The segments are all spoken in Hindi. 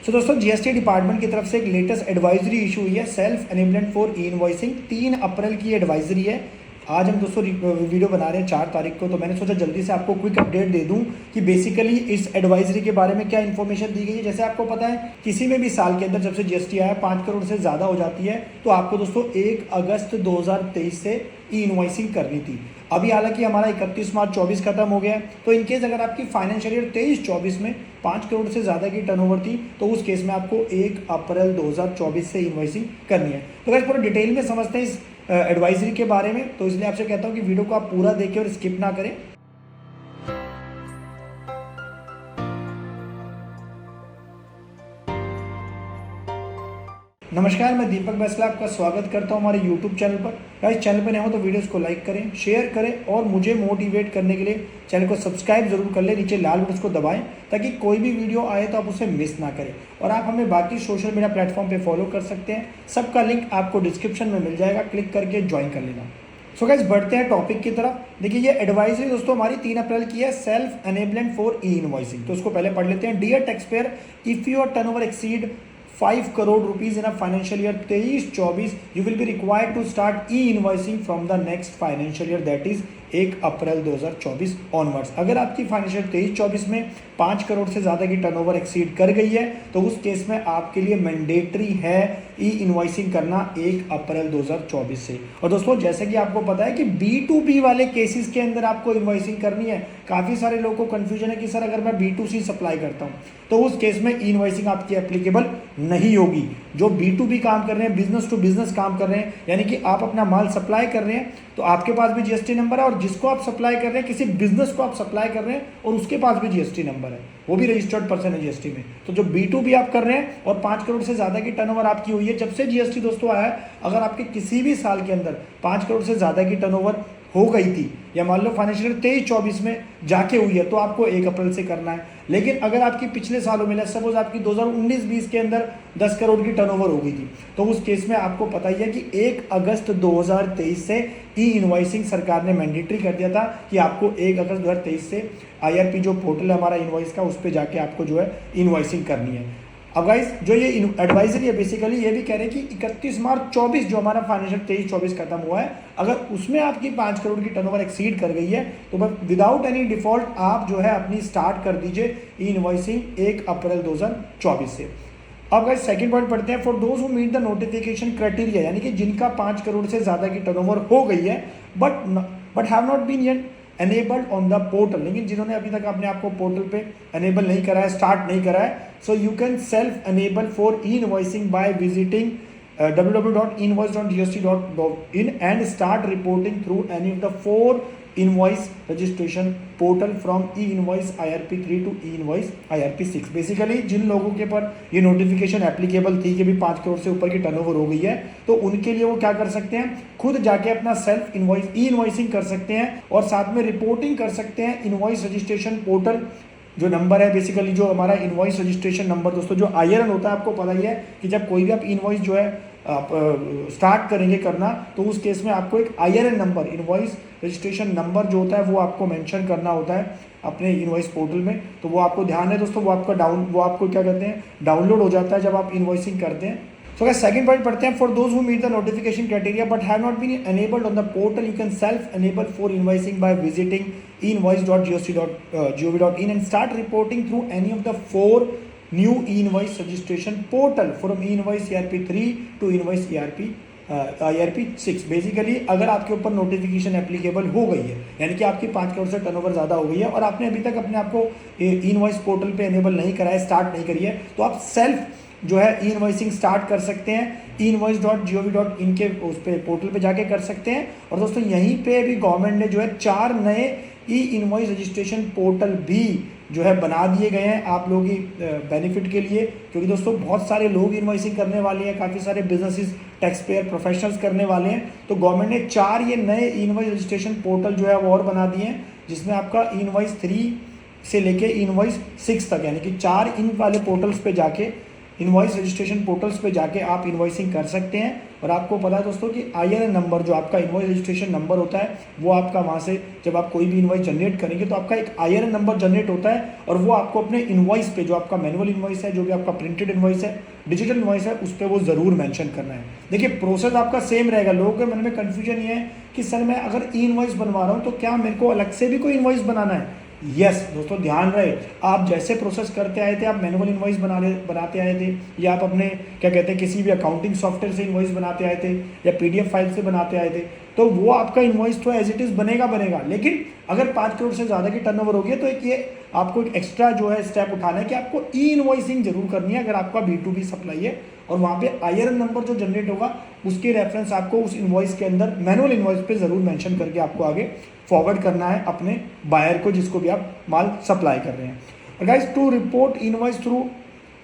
सो दोस्तों जीएसटी डिपार्टमेंट की तरफ से एक लेटेस्ट एडवाइजरी इशू हुई है self enablement for e invoicing. 3 April की एडवाइजरी है। आज हम दोस्तों वीडियो बना रहे हैं 4 तारीख को, तो मैंने सोचा जल्दी से आपको क्विक अपडेट दे दूं कि बेसिकली इस एडवाइजरी के बारे में क्या इन्फॉर्मेशन दी गई है। जैसे आपको पता है किसी में भी साल के अंदर जब से जीएसटी आया 5 करोड़ से ज़्यादा हो जाती है तो आपको दोस्तों 1 अगस्त 2023 से ई इनवॉइसिंग करनी थी। अभी हालांकि हमारा 31 मार्च 24 खत्म हो गया है, तो इनकेस अगर आपकी फाइनेंशियल ईयर 23-24 में 5 करोड़ से ज़्यादा की टर्नओवर थी तो उस केस में आपको 1 अप्रैल 2024 से इनवॉइसिंग करनी है। तो गाइस पूरा डिटेल में समझते हैं इस एडवाइजरी के बारे में, तो इसलिए आपसे कहता हूँ कि वीडियो को आप पूरा देखें और स्किप ना करें। नमस्कार, मैं दीपक बैसला आपका स्वागत करता हूं हमारे YouTube चैनल पर। गाइस चैनल पर नए हो तो वीडियोस को लाइक करें, शेयर करें और मुझे मोटिवेट करने के लिए चैनल को सब्सक्राइब जरूर कर लें। नीचे लाल बटन को दबाएं ताकि कोई भी वीडियो आए तो आप उसे मिस ना करें। और आप हमें बाकी सोशल मीडिया प्लेटफॉर्म पर फॉलो कर सकते हैं, सबका लिंक आपको डिस्क्रिप्शन में मिल जाएगा, क्लिक करके ज्वाइन कर लेना। सो गाइस बढ़ते हैं टॉपिक की तरफ। देखिए ये एडवाइजरी दोस्तों हमारी 3 अप्रैल की है, self enablement for e invoicing. तो उसको पहले पढ़ लेते हैं। Dear tax payer, if your turnover exceed 5 crore rupees in a financial year 23-24, you will be required to start e-invoicing from the next financial year, that is 1 April 2024 onwards. अगर आपकी फाइनेंशियल 23-24 में 5 करोड़ से ज़्यादा की टर्नओवर एक्सीड कर गई है तो उस केस में आपके लिए मैंडेटरी है ई इनवॉइसिंग करना 1 अप्रैल 2024 से। और दोस्तों जैसे कि आपको पता है कि B2B वाले केसेस के अंदर आपको इनवॉइसिंग करनी है। काफ़ी सारे लोगों को कन्फ्यूजन है कि सर अगर मैं B2C सप्लाई करता हूँ तो उस केस में ई इनवॉइसिंग आपकी एप्लीकेबल नहीं होगी। जो B2B काम कर रहे हैं, बिजनेस टू बिजनेस काम कर रहे हैं, यानी कि आप अपना माल सप्लाई कर रहे हैं तो आपके पास भी जीएसटी नंबर है, और जिसको आप सप्लाई कर रहे हैं किसी बिजनेस को आप सप्लाई कर रहे हैं और उसके पास भी जीएसटी नंबर है, वो भी रजिस्टर्ड पर्सन है जीएसटी में। तो जो B2B आप कर रहे हैं और 5 करोड़ से ज़्यादा की टर्नओवर आपकी हुई है, जब से जीएसटी दोस्तों आया है, अगर आपके किसी भी साल के अंदर 5 करोड़ से ज़्यादा की टर्नओवर हो गई थी या मान लो फाइनेंशियल 23-24 में जाके हुई है तो आपको 1 अप्रैल से करना है। लेकिन अगर आपकी पिछले सालों में सपोज आपकी 2019-20 के अंदर 10 करोड़ की टर्नओवर हो गई थी तो उस केस में आपको पता ही है कि 1 अगस्त 2023 से ई इनवॉइसिंग सरकार ने मैंडेटरी कर दिया था कि आपको 1 अगस्त 2023 से आईआरपी जो पोर्टल है हमारा इनवॉइस का, उस पर जाके आपको जो है इनवॉइसिंग करनी है। अब गाइस जो ये एडवाइजरी है बेसिकली ये भी कह रहे हैं कि 31 मार्च 24 जो हमारा फाइनेंशियल 23-24 खत्म हुआ है, अगर उसमें आपकी 5 करोड़ की टर्नओवर एक्सीड कर गई है तो बस विदाउट एनी डिफॉल्ट आप जो है अपनी स्टार्ट कर दीजिए ई इनवॉइसिंग 1 अप्रैल 2024 से। अब गाइस सेकंड पॉइंट पढ़ते हैं। For those who meet the notification criteria, यानी कि जिनका 5 करोड़ से ज़्यादा की टर्नओवर हो गई है but have not been yet enabled on the portal, लेकिन जिन्होंने अभी तक अपने आप को पोर्टल पे एनेबल नहीं करा है, स्टार्ट नहीं करा है, so you can self enable for e invoicing by visiting www.invoice.gst.in and start reporting through any of the 4 invoice registration portal from e-invoice IRP3 to e-invoice IRP6। Basically जिन लोगों के पर ये नोटिफिकेशन एप्लीकेबल थी कि भी 5 करोड़ से ऊपर की टर्नओवर हो गई है तो उनके लिए वो क्या कर सकते हैं, खुद जाके अपना सेल्फ इनवॉइस ई इनवॉइसिंग कर सकते हैं और साथ में रिपोर्टिंग कर सकते हैं। इनवॉइस रजिस्ट्रेशन पोर्टल जो नंबर है बेसिकली जो हमारा इनवॉइस रजिस्ट्रेशन नंबर दोस्तों जो IRN होता है, आपको पता ही है कि जब कोई भी आप इनवॉइस जो है आप स्टार्ट करेंगे करना तो उस केस में आपको एक IRN number, invoice registration number जो होता है वो आपको मेंशन करना होता है अपने इनवॉइस पोर्टल में। तो वो आपको ध्यान है दोस्तों, वो आपको क्या कहते हैं डाउनलोड हो जाता है जब आप इनवॉइसिंग करते हैं। सो गाइस सेकंड पॉइंट पढ़ते हैं। For those who meet the notification criteria but have not been enabled on the portal, you can self enable for invoicing by visiting e-invoice.gst.in and start reporting through any of the 4 new e-invoice registration portal from e-invoice ERP3 to e-invoice IRP6। Basically अगर आपके ऊपर नोटिफिकेशन एप्लीकेबल हो गई है, यानी कि आपकी 5 करोड़ से टर्नओवर ज़्यादा हो गई है और आपने अभी तक अपने आप को ई-इनवॉइस पोर्टल पे एनेबल नहीं करा है, स्टार्ट नहीं करी है, तो आप सेल्फ जो है ई इनवॉइसिंग स्टार्ट कर सकते हैं e-invoice.gov.in के उस पे पोर्टल पे जाके कर सकते हैं। और दोस्तों यहीं पे भी गवर्नमेंट ने जो है 4 नए ई इनवॉइस रजिस्ट्रेशन पोर्टल भी जो है बना दिए गए हैं आप लोगों की बेनिफिट के लिए, क्योंकि दोस्तों बहुत सारे लोग इनवॉइसिंग करने वाले हैं, काफ़ी सारे बिजनेसेस टैक्स पेयर प्रोफेशनल्स करने वाले हैं। तो गवर्नमेंट ने 4 ये नए ई इनवॉइस रजिस्ट्रेशन पोर्टल जो है वो और बना दिए हैं, जिसमें आपका ई इनवॉइस 3 से लेके ई इनवॉइस 6 तक, यानी कि 4 इन वाले पोर्टल्स पे जाके इनवॉइस रजिस्ट्रेशन पोर्टल्स पे जाके आप इनवॉइसिंग कर सकते हैं। और आपको पता है दोस्तों कि IRN नंबर जो आपका इनवॉइस रजिस्ट्रेशन नंबर होता है वो आपका वहाँ से जब आप कोई भी इनवॉइस जनरेट करेंगे तो आपका एक IRN नंबर जनरेट होता है और वो आपको अपने इनवॉइस पे जो आपका मैनुअल इनवॉइस है, जो भी आपका प्रिंटेड इनवॉइस है, डिजिटल इनवॉइस है, उस पर वो ज़रूर मेंशन करना है। देखिए प्रोसेस आपका सेम रहेगा। लोगों के मन में कन्फ्यूजन ये है कि सर मैं अगर ई इनवॉइस बनवा रहा हूँ तो क्या मेरे को अलग से भी कोई इनवॉइस बनाना है? यस दोस्तों, ध्यान रहे, आप जैसे प्रोसेस करते आए थे, आप मैनुअल इनवॉइस बनाते आए थे, या आप अपने क्या कहते हैं किसी भी अकाउंटिंग सॉफ्टवेयर से इनवॉइस बनाते आए थे, या PDF फाइल से बनाते आए थे, तो वो आपका इनवॉइस तो एज इट इज़ बनेगा। लेकिन अगर 5 करोड़ से ज़्यादा की टर्नओवर होगी तो एक ये आपको एक एक्स्ट्रा जो है स्टेप उठाना है कि आपको ई इनवॉइसिंग जरूर करनी है अगर आपका B2B सप्लाई है। और वहाँ पे IRN नंबर जो जनरेट होगा उसके रेफरेंस आपको उस इनवॉइस के अंदर मैनुअल इनवॉइस पे ज़रूर मेंशन करके आपको आगे फॉरवर्ड करना है अपने बायर को, जिसको भी आप माल सप्लाई कर रहे हैं। और guys, to report invoice through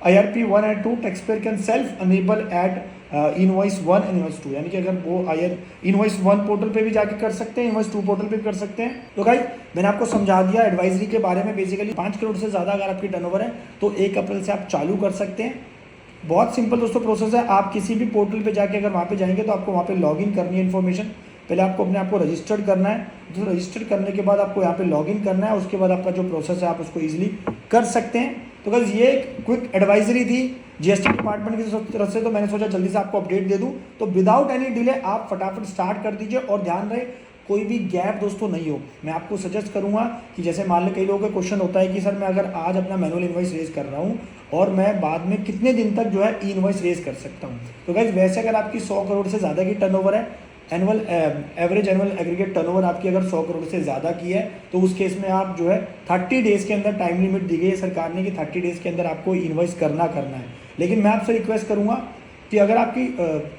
IRP 1 and 2 tax payer can self enable at invoice 1 and invoice 2, यानी कि अगर वो इनवॉइस 1 पोर्टल पे भी जाके कर सकते हैं, इनवॉइस 2 पोर्टल पे भी कर सकते हैं। तो गाइस मैंने आपको समझा दिया एडवाइजरी के बारे में। बेसिकली 5 करोड़ से ज़्यादा अगर आपकी टर्नओवर है तो 1 अप्रैल से आप चालू कर सकते हैं। बहुत सिंपल दोस्तों प्रोसेस है। आप किसी भी पोर्टल पे जाके अगर वहाँ पे जाएंगे तो आपको वहाँ पे लॉगिन करनी है इन्फॉर्मेशन। पहले आपको अपने आप को रजिस्टर्ड करना है, तो रजिस्टर्ड करने के बाद आपको यहाँ पे लॉगिन करना है। उसके बाद आपका जो प्रोसेस है आप उसको ईजिली कर सकते हैं। तो बस ये एक क्विक एडवाइजरी थी GST डिपार्टमेंट की तरफ से, तो मैंने सोचा जल्दी से आपको अपडेट दे दूँ। तो विदाउट एनी डिले आप फटाफट स्टार्ट कर दीजिए और ध्यान रहे कोई भी गैप दोस्तों नहीं हो। मैं आपको सजेस्ट करूंगा कि जैसे मान लो कई लोगों का क्वेश्चन होता है कि सर मैं अगर आज अपना मैनुअल इनवॉइस रेज कर रहा हूँ और मैं बाद में कितने दिन तक जो है ई इनवॉइस रेज कर सकता हूँ। तो गाइस वैसे अगर आपकी 100 करोड़ से ज़्यादा की टर्नओवर है, एवरेज एनुअल एग्रीगेट टर्नओवर आपकी अगर 100 करोड़ से ज़्यादा की है, तो उस केस में आप जो है 30 डेज़ के अंदर टाइम लिमिट दी गई है सरकार ने कि 30 डेज़ के अंदर आपको इनवॉइस करना है। लेकिन मैं आपसे रिक्वेस्ट करूँगा कि अगर आपकी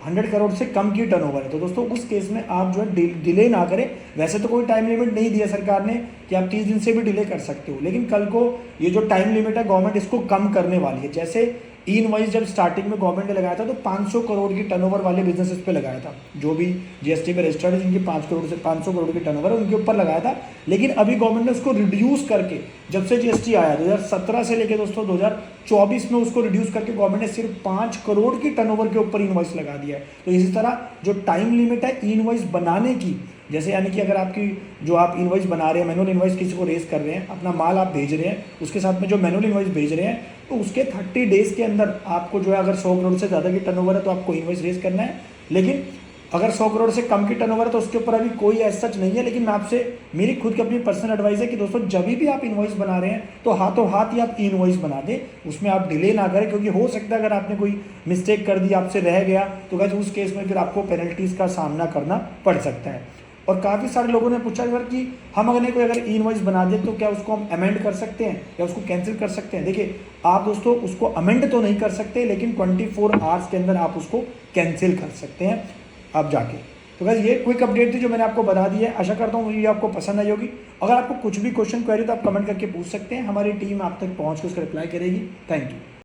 100 करोड़ से कम की टर्नओवर है तो दोस्तों उस केस में आप जो है डिले ना करें। वैसे तो कोई टाइम लिमिट नहीं दिया सरकार ने कि आप 30 दिन से भी डिले कर सकते हो, लेकिन कल को ये जो टाइम लिमिट है गवर्नमेंट इसको कम करने वाली है। जैसे ई इनवॉइस जब स्टार्टिंग में गवर्नमेंट ने लगाया था तो 500 करोड़ की टर्नओवर वाले बिजनेसेस पे लगाया था, जो भी GST में रजिस्टर्ड है जिनकी 500 करोड़ की टर्नओवर है उनके ऊपर लगाया था। लेकिन अभी गवर्नमेंट ने उसको रिड्यूस करके, जब से GST आया 2017 से लेकर दोस्तों 2024 में उसको रिड्यूस करके गवर्नमेंट ने सिर्फ 5 करोड़ की टर्नओवर के ऊपर इनवॉइस लगा दिया है। तो इसी तरह जो टाइम लिमिट है ई इनवॉइस बनाने की, जैसे यानी कि अगर आपकी जो आप इनवॉइस बना रहे हैं, मैनुअल इनवॉइस किसी को रेज कर रहे हैं, अपना माल आप भेज रहे हैं, उसके साथ में जो मैनुअल इनवॉइस भेज रहे हैं, तो उसके 30 डेज़ के अंदर आपको जो है अगर 100 करोड़ से ज़्यादा की टर्नओवर है तो आपको इनवॉइस रेज करना है। लेकिन अगर 100 करोड़ से कम की टर्नओवर है तो उसके ऊपर अभी कोई ऐसा सच नहीं है। लेकिन मैं आपसे मेरी खुद की अपनी पर्सनल एडवाइस है कि दोस्तों जब भी आप इनवॉइस बना रहे हैं तो हाथों हाथ ही आप ई इनवॉइस बना दें, उसमें आप डिले ना करें, क्योंकि हो सकता है अगर आपने कोई मिस्टेक कर दी, आपसे रह गया, तो गाइस उस केस में फिर आपको पेनल्टीज़ का सामना करना पड़ सकता है। और काफ़ी सारे लोगों ने पूछा सर कि हम अगर ई इनवॉइस बना दें तो क्या उसको हम अमेंड कर सकते हैं या उसको कैंसिल कर सकते हैं? देखिए आप दोस्तों उसको अमेंड तो नहीं कर सकते, लेकिन 24 आवर्स के अंदर आप उसको कैंसिल कर सकते हैं आप जाके। तो बस ये क्विक अपडेट थी जो मैंने आपको बता दी है। आशा करता हूँ वीडियो आपको पसंद आई होगी। अगर आपको कुछ भी क्वेश्चन क्वेरी तो आप कमेंट करके पूछ सकते हैं, हमारी टीम आप तक पहुँच कर उसका रिप्लाई करेगी। Thank you.